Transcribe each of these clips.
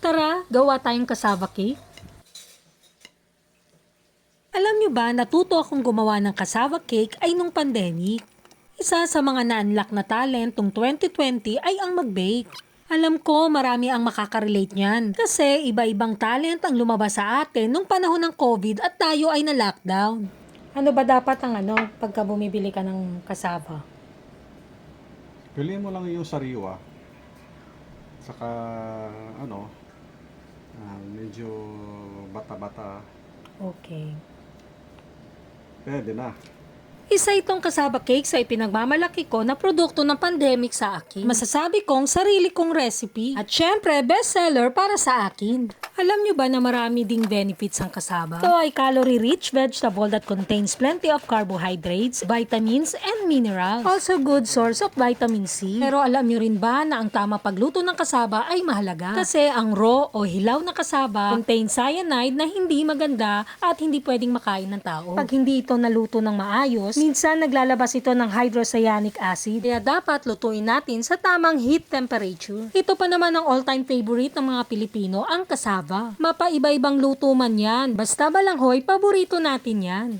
Tara, gawa tayong cassava cake. Alam nyo ba, natuto akong gumawa ng cassava cake ay nung pandemic. Isa sa mga na-unlock na talent tong 2020 ay ang mag-bake. Alam ko marami ang makaka-relate niyan kasi iba-ibang talent ang lumabas sa atin nung panahon ng COVID at tayo ay na-lockdown. Ano ba dapat ang pagka bumibili ka ng cassava? Piliin mo lang yung sariwa. Saka ano, medyo bata-bata. Okay. Pwede na. Isa itong cassava cake sa ipinagmamalaki ko na produkto ng pandemic sa akin. Masasabi kong sarili kong recipe. At syempre, bestseller para sa akin. Alam nyo ba na marami ding benefits ang cassava? Ito ay calorie-rich vegetable that contains plenty of carbohydrates, vitamins, and minerals. Also good source of vitamin C. Pero alam nyo rin ba na ang tama pagluto ng cassava ay mahalaga? Kasi ang raw o hilaw na cassava contains cyanide na hindi maganda at hindi pwedeng makain ng tao. Pag hindi ito naluto ng maayos, minsan naglalabas ito ng hydrocyanic acid. Kaya dapat lutuin natin sa tamang heat temperature. Ito pa naman ang all-time favorite ng mga Pilipino, ang cassava. Mapaiba-ibang luto man yan. Basta balanghoy, paborito natin yan.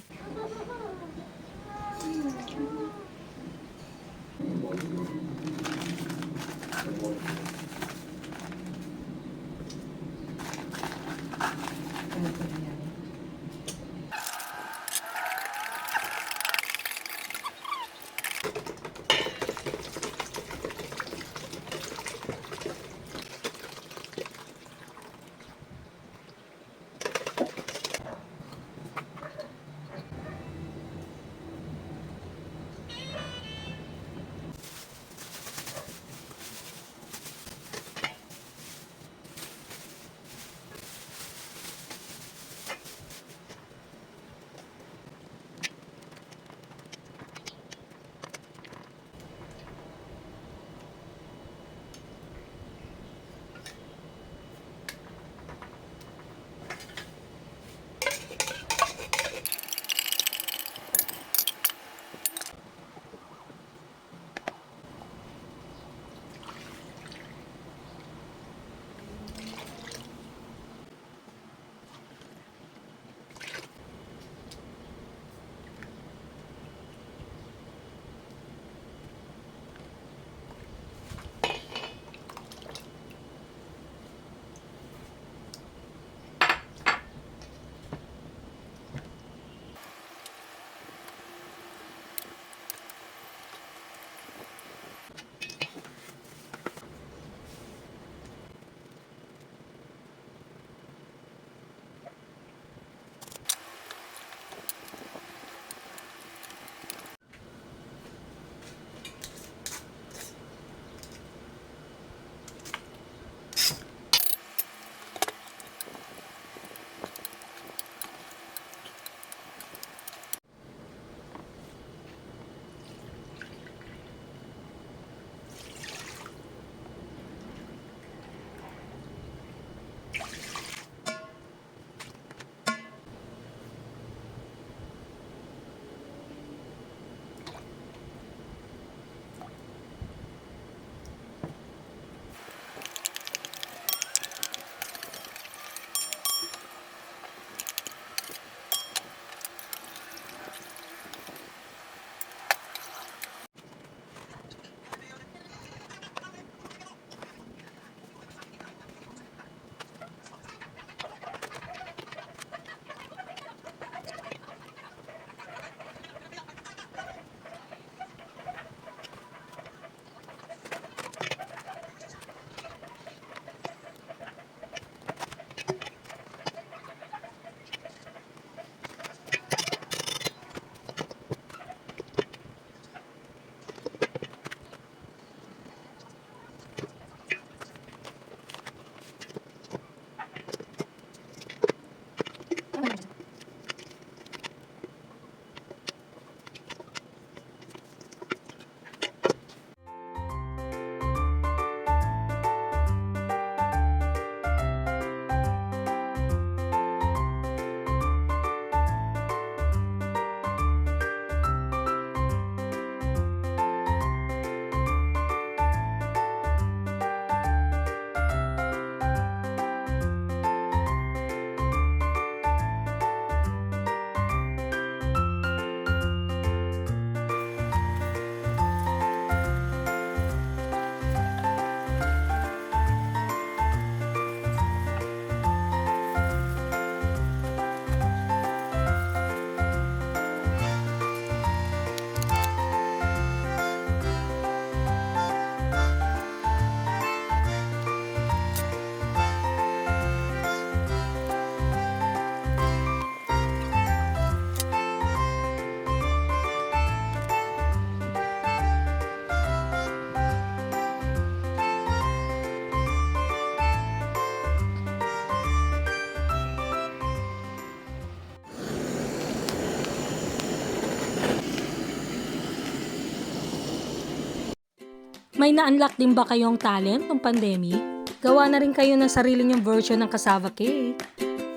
May na-unlock din ba kayong talent ng pandemic? Gawa na rin kayo ng sarili niyong version ng cassava cake.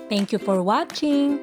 Thank you for watching!